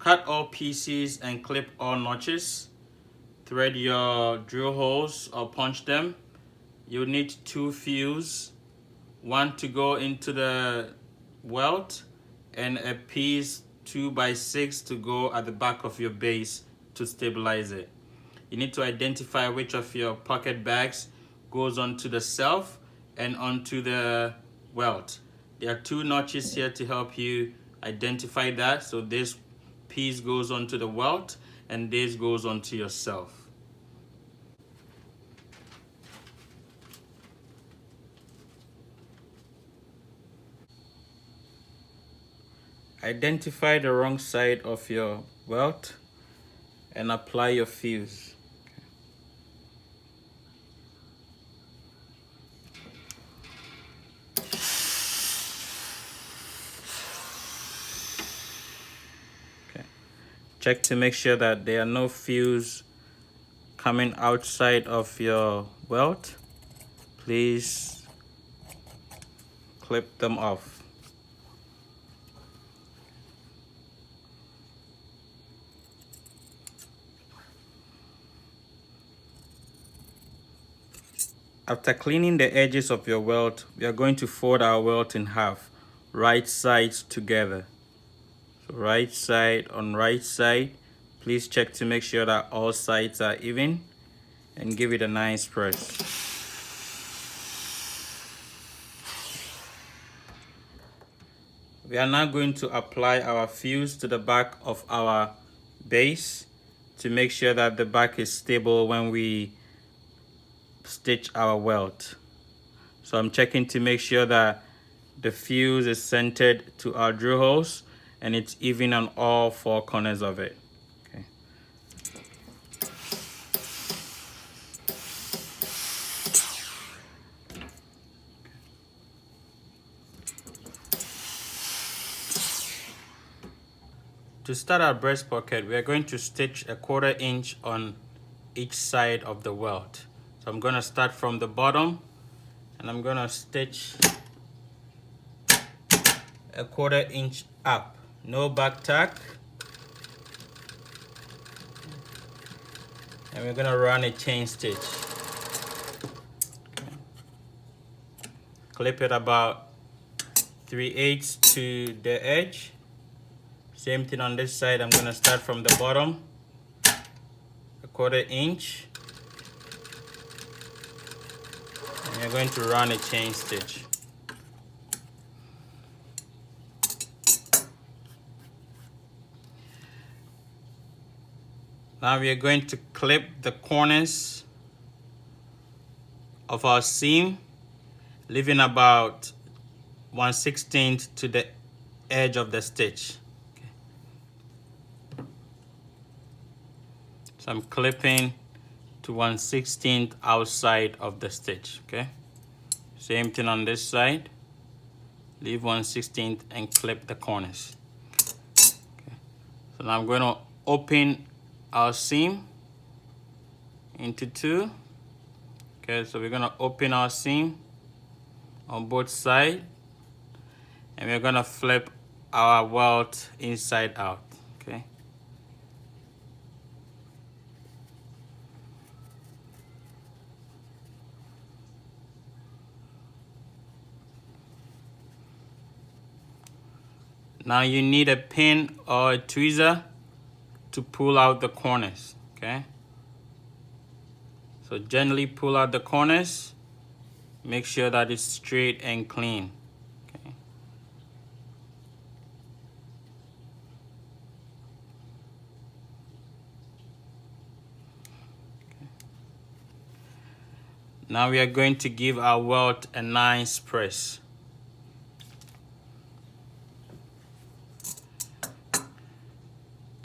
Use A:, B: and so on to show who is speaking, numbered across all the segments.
A: cut all pieces and clip all notches. Thread your drill holes or punch them. You'll need 2 fuse, one to go into the welt and a piece 2x6 to go at the back of your base to stabilize it. You need to identify which of your pocket bags goes onto the shelf and onto the welt. There are 2 notches here to help you identify that. So this piece goes onto the welt and this goes onto your shelf. Identify the wrong side of your welt and apply your fuse. Check to make sure that there are no fuse coming outside of your welt. Please clip them off. After cleaning the edges of your welt, we are going to fold our welt in half, right sides together. So right side on right side. Please check to make sure that all sides are even and give it a nice press. We are now going to apply our fuse to the back of our base to make sure that the back is stable when we stitch our welt. So I'm checking to make sure that the fuse is centered to our drill holes and it's even on all 4 corners of it. Okay. To start our breast pocket, we are going to stitch a 1/4 inch on each side of the welt. So I'm going to start from the bottom and I'm going to stitch a 1/4 inch up. No back tack. And we're going to run a chain stitch. Okay. Clip it about 3/8 to the edge. Same thing on this side. I'm going to start from the bottom, a 1/4 inch. And you're going to run a chain stitch. Now we are going to clip the corners of our seam, leaving about 1/16 to the edge of the stitch. Okay. So I'm clipping to 1/16 outside of the stitch. Okay. Same thing on this side. Leave 1/16 and clip the corners. Okay. So now I'm going to open our seam into 2. Okay, so we're going to open our seam on both sides and we're going to flip our welt inside out. Okay. Now you need a pin or a tweezer to pull out the corners. Okay. So gently pull out the corners. Make sure that it's straight and clean. Okay. Now we are going to give our welt a nice press.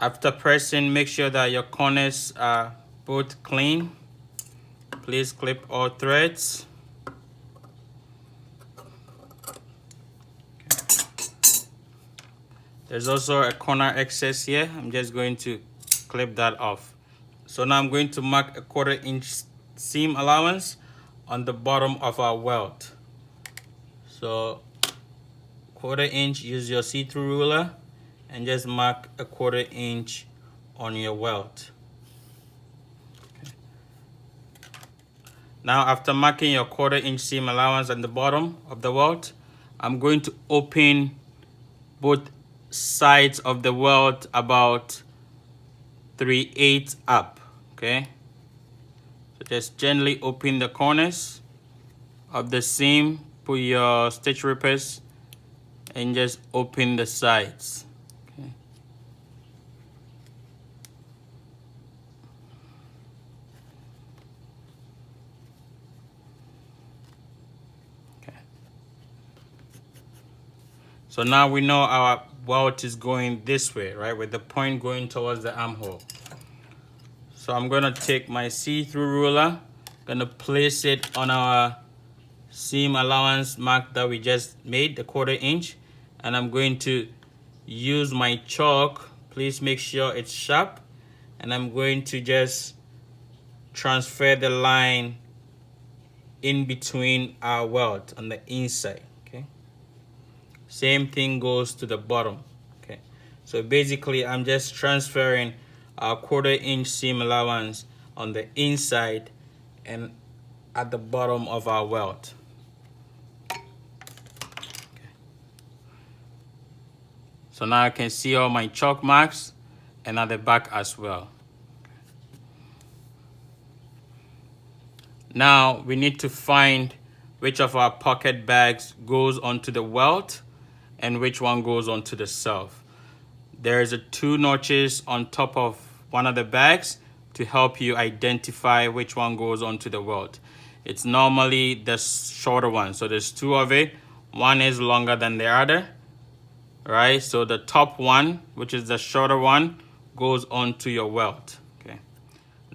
A: After pressing, make sure that your corners are both clean. Please clip all threads. Okay. There's also a corner excess here. I'm just going to clip that off. So now I'm going to mark a 1/4 inch seam allowance on the bottom of our welt. So 1/4 inch, use your see-through ruler and just mark a 1/4 inch on your welt. Okay. Now after marking your 1/4 inch seam allowance at the bottom of the welt, I'm going to open both sides of the welt about 3/8 up. Okay, so just gently open the corners of the seam, put your stitch rippers, and just open the sides. Okay. Okay. So now we know our welt is going this way, right? With the point going towards the armhole. So I'm gonna take my see-through ruler, gonna place it on our seam allowance mark that we just made, the 1/4 inch, and I'm going to use my chalk. Please make sure it's sharp, and I'm going to just transfer the line in between our welt on the inside. Okay, same thing goes to the bottom. Okay, so basically I'm just transferring our 1/4 inch seam allowance on the inside and at the bottom of our welt. So now I can see all my chalk marks and at the back as well. Now we need to find which of our pocket bags goes onto the welt and which one goes onto the self. There's 2 notches on top of one of the bags to help you identify which one goes onto the welt. It's normally the shorter one. So there's 2 of it. One is longer than the other. Right, so the top one, which is the shorter one, goes onto your welt. Okay.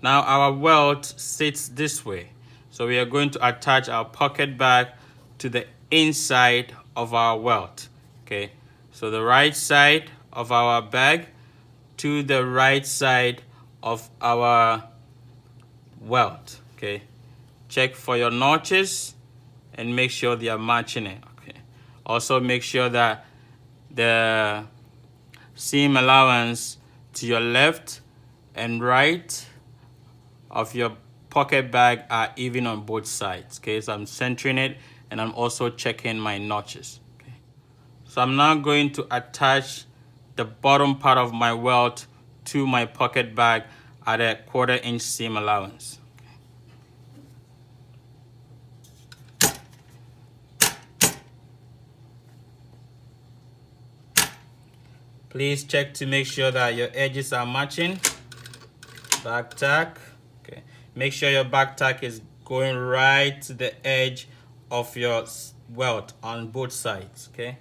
A: Now our welt sits this way. So we are going to attach our pocket bag to the inside of our welt. Okay. So the right side of our bag to the right side of our welt. Okay. Check for your notches and make sure they are matching it. Okay. Also make sure that the seam allowance to your left and right of your pocket bag are even on both sides. Okay, so I'm centering it and I'm also checking my notches. Okay, so I'm now going to attach the bottom part of my welt to my pocket bag at a 1/4 inch seam allowance. Please check to make sure that your edges are matching. Back tack. Okay. Make sure your back tack is going right to the edge of your welt on both sides. Okay.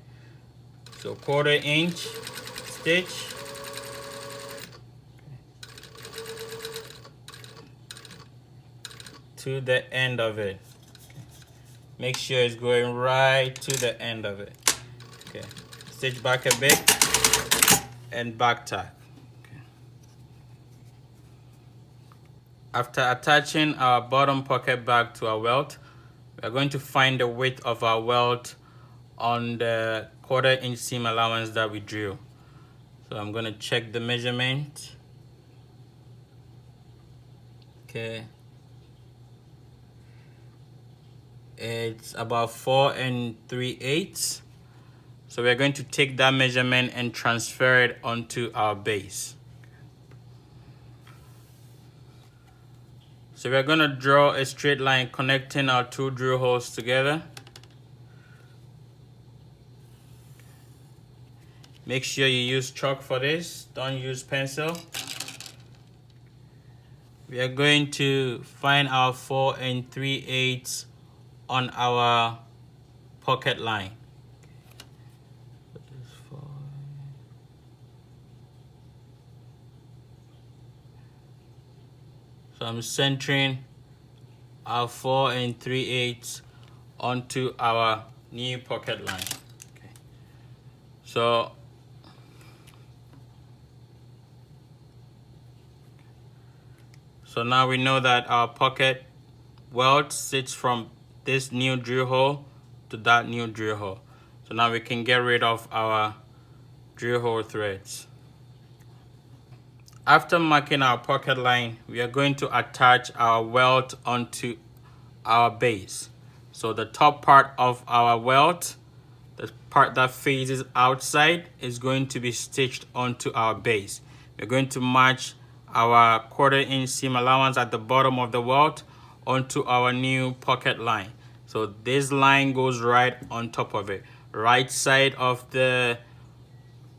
A: So 1/4 inch stitch. To the end of it. Okay. Make sure it's going right to the end of it. Okay. Stitch back a bit. And back tack. Okay. After attaching our bottom pocket bag to our welt, we are going to find the width of our welt on the 1/4 inch seam allowance that we drew. So I'm going to check the measurement. Okay. It's about 4 3/8. So we're going to take that measurement and transfer it onto our base. So we're going to draw a straight line connecting our 2 drill holes together. Make sure you use chalk for this, don't use pencil. We are going to find our 4 3/8 on our pocket line. So I'm centering our 4 3/8 onto our new pocket line. Okay. So now we know that our pocket welt sits from this new drill hole to that new drill hole. So now we can get rid of our drill hole threads. After marking our pocket line, we are going to attach our welt onto our base. So the top part of our welt, the part that faces outside, is going to be stitched onto our base. We're going to match our 1/4 inch seam allowance at the bottom of the welt onto our new pocket line. So this line goes right on top of it, right side of the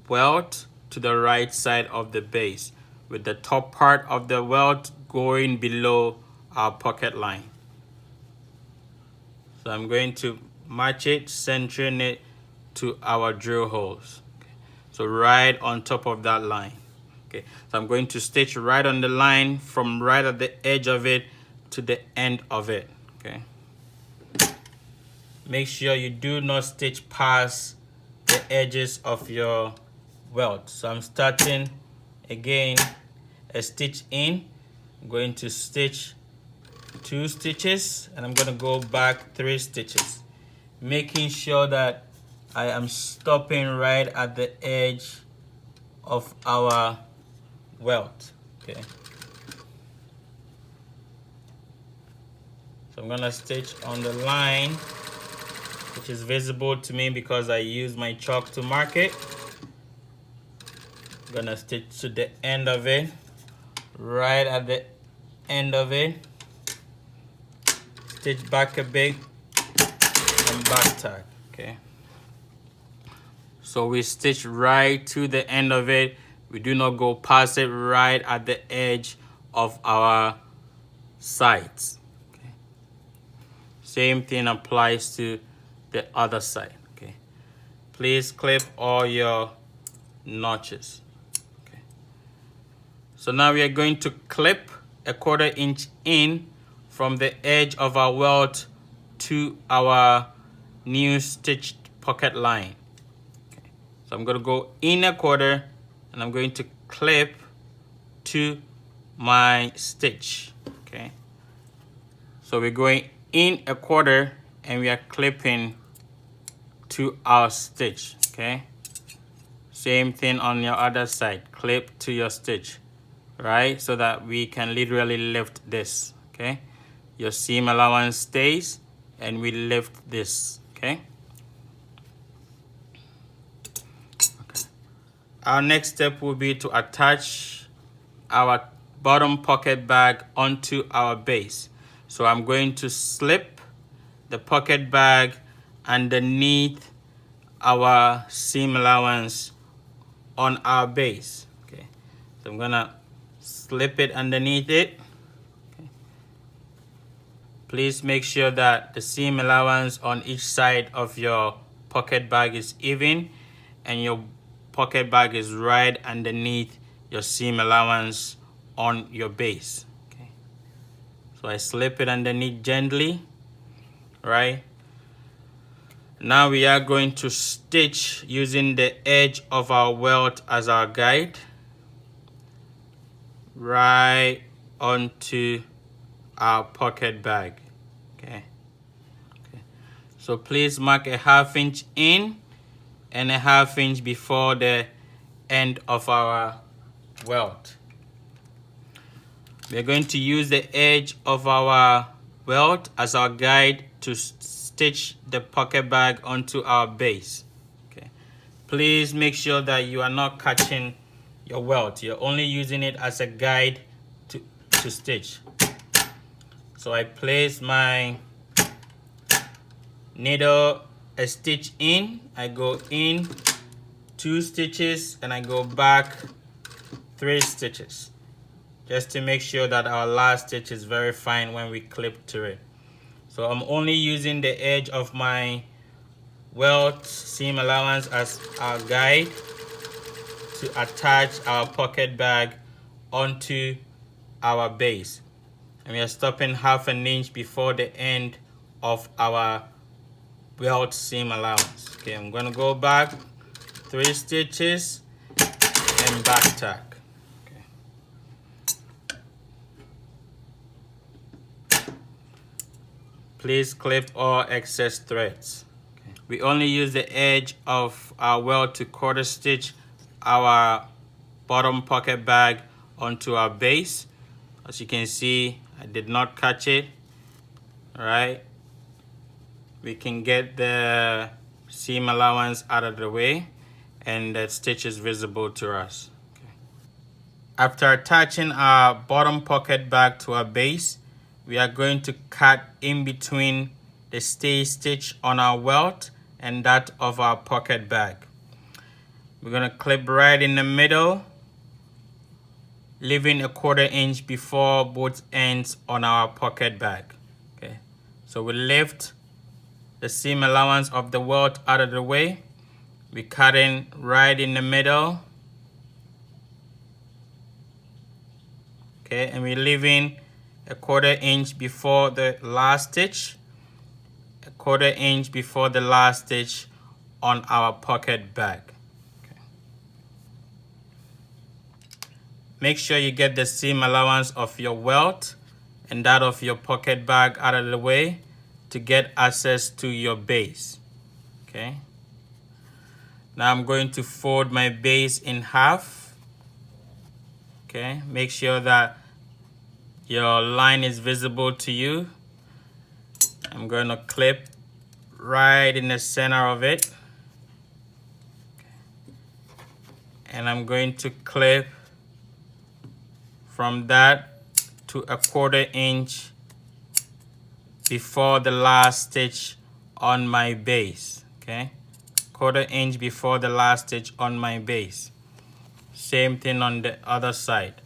A: welt to the right side of the base, with the top part of the welt going below our pocket line. So I'm going to match it, centering it to our drill holes. Okay. So right on top of that line. Okay. So I'm going to stitch right on the line from right at the edge of it to the end of it. Okay. Make sure you do not stitch past the edges of your welt. So I'm starting again a stitch in. I'm going to stitch 2 stitches and I'm going to go back 3 stitches, making sure that I am stopping right at the edge of our welt. Okay. So I'm going to stitch on the line, which is visible to me because I use my chalk to mark it. I'm going to stitch to the end of it, right at the end of it. Stitch back a bit and back tack. Okay. So we stitch right to the end of it. We do not go past it, right at the edge of our sides. Okay. Same thing applies to the other side. Okay. Please clip all your notches. Okay. So now we are going to clip a 1/4 inch in from the edge of our welt to our new stitched pocket line. Okay. So I'm going to go in a 1/4 and I'm going to clip to my stitch. Okay. So we're going in a 1/4 and we are clipping to our stitch. Okay. Same thing on your other side. Clip to your stitch, right? So that we can literally lift this. Okay. Your seam allowance stays and we lift this. Okay. Our next step will be to attach our bottom pocket bag onto our base. So I'm going to slip the pocket bag underneath our seam allowance on our base. Okay. So I'm gonna slip it underneath it. Okay. Please make sure that the seam allowance on each side of your pocket bag is even and your pocket bag is right underneath your seam allowance on your base. Okay. So I slip it underneath gently, right? Now we are going to stitch using the edge of our welt as our guide right onto our pocket bag. Okay. Okay. So please mark a 1/2 inch in and a 1/2 inch before the end of our welt. We're going to use the edge of our welt as our guide to stitch the pocket bag onto our base. Okay. Please make sure that you are not catching your welt. You're only using it as a guide to stitch. So I place my needle a stitch in, I go in 2 stitches and I go back 3 stitches, just to make sure that our last stitch is very fine when we clip to it. So I'm only using the edge of my welt seam allowance as our guide to attach our pocket bag onto our base. And we are stopping 1/2 inch before the end of our welt seam allowance. Okay, I'm gonna go back 3 stitches and back tack. Okay. Please clip all excess threads. Okay. We only use the edge of our welt to 1/4 stitch our bottom pocket bag onto our base. As you can see, I did not catch it. All right, we can get the seam allowance out of the way and the stitch is visible to us. Okay. After attaching our bottom pocket bag to our base, we are going to cut in between the stay stitch on our welt and that of our pocket bag. We're going to clip right in the middle, leaving a 1/4 inch before both ends on our pocket bag. Okay, so we lift the seam allowance of the welt out of the way. We cut in right in the middle. Okay, and we're leaving a 1/4 inch before the last stitch, a 1/4 inch before the last stitch on our pocket bag. Okay. Make sure you get the seam allowance of your welt and that of your pocket bag out of the way to get access to your base. Okay. Now I'm going to fold my base in half. Okay, make sure that your line is visible to you. I'm going to clip right in the center of it. And I'm going to clip from that to a 1/4 inch before the last stitch on my base. Okay, 1/4 inch before the last stitch on my base. Same thing on the other side.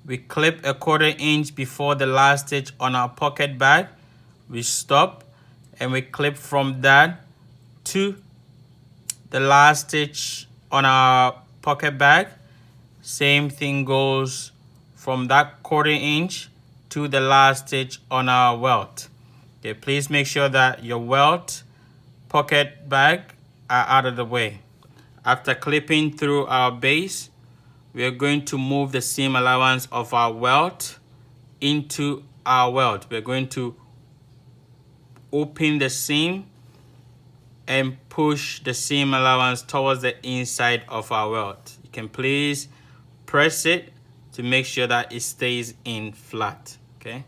A: We clip a 1/4 inch before the last stitch on our pocket bag. We stop and we clip from that to the last stitch on our pocket bag. Same thing goes from that 1/4 inch to the last stitch on our welt. Okay, please make sure that your welt, pocket bag are out of the way. After clipping through our base, we are going to move the seam allowance of our welt into our welt. We're going to open the seam and push the seam allowance towards the inside of our welt. You can please press it to make sure that it stays in flat. Okay.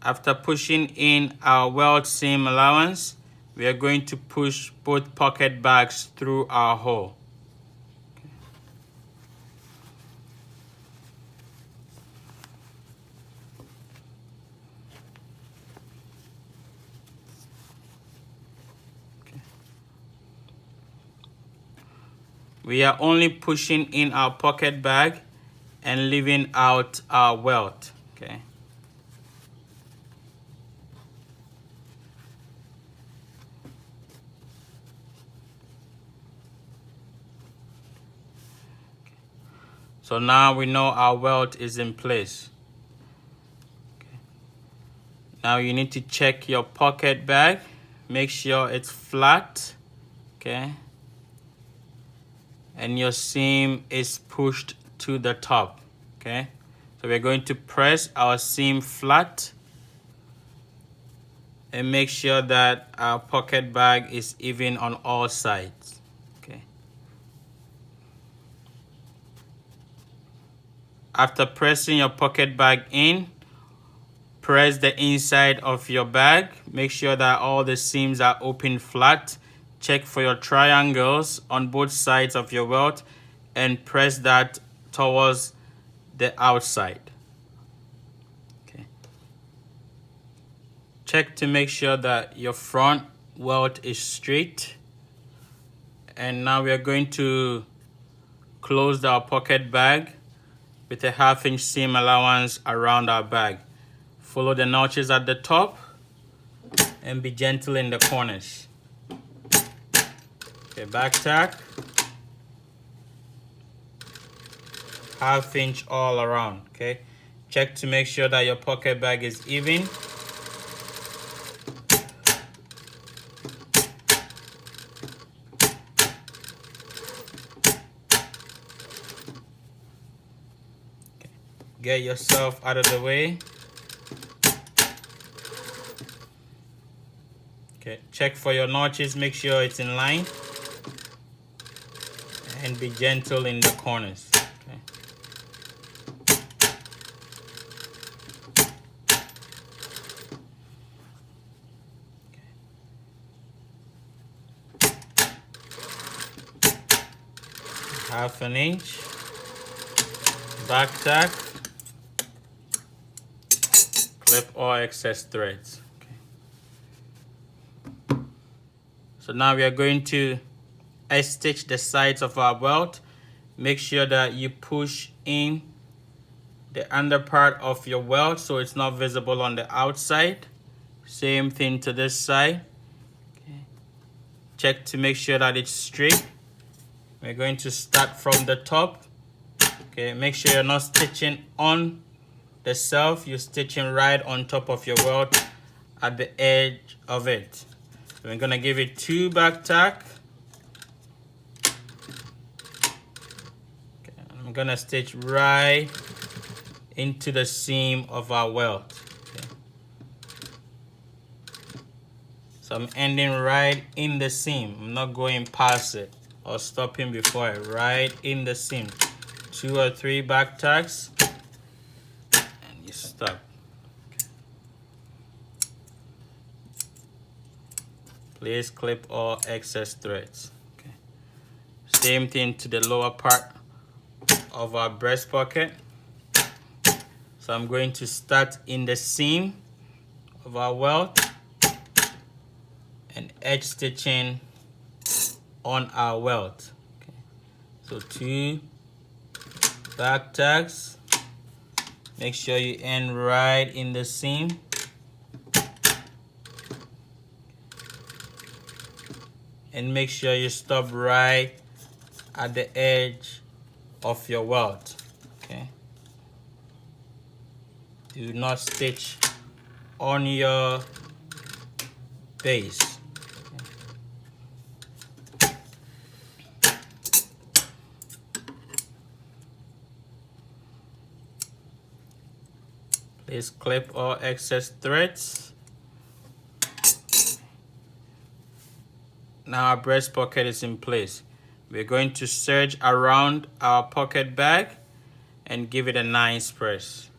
A: After pushing in our welt seam allowance, we are going to push both pocket bags through our hole. Okay. We are only pushing in our pocket bag and leaving out our welt. Okay. So now we know our welt is in place. Okay. Now you need to check your pocket bag. Make sure it's flat. Okay. And your seam is pushed to the top. Okay. So we're going to press our seam flat and make sure that our pocket bag is even on all sides. Okay. After pressing your pocket bag in, press the inside of your bag. Make sure that all the seams are open flat. Check for your triangles on both sides of your welt and press that towards the outside. Okay. Check to make sure that your front welt is straight. And now we are going to close our pocket bag with a 1/2 inch seam allowance around our bag. Follow the notches at the top and be gentle in the corners. Okay, back tack. 1/2 inch all around. Okay, check to make sure that your pocket bag is even. Okay. Get yourself out of the way. Okay, check for your notches, make sure it's in line, and be gentle in the corners. Okay. Half an inch, back tack, clip all excess threads. Okay. So now we are going to edge stitch the sides of our belt. Make sure that you push in the under part of your welt so it's not visible on the outside. Same thing to this side. Okay. Check to make sure that it's straight. We're going to start from the top. Okay, make sure you're not stitching on the self, you're stitching right on top of your welt at the edge of it. So we're gonna give it 2 back tack. Okay, I'm gonna stitch right into the seam of our welt. Okay. So I'm ending right in the seam. I'm not going past it or stopping before it. Right in the seam. 2 or 3 back tacks and you stop. Okay. Please clip all excess threads. Okay. Same thing to the lower part of our breast pocket. So I'm going to start in the seam of our welt and edge stitching on our welt. Okay. So 2 back tacks. Make sure you end right in the seam. And make sure you stop right at the edge of your welt. Okay. Do not stitch on your base. Please clip all excess threads. Now our breast pocket is in place. We're going to serge around our pocket bag and give it a nice press.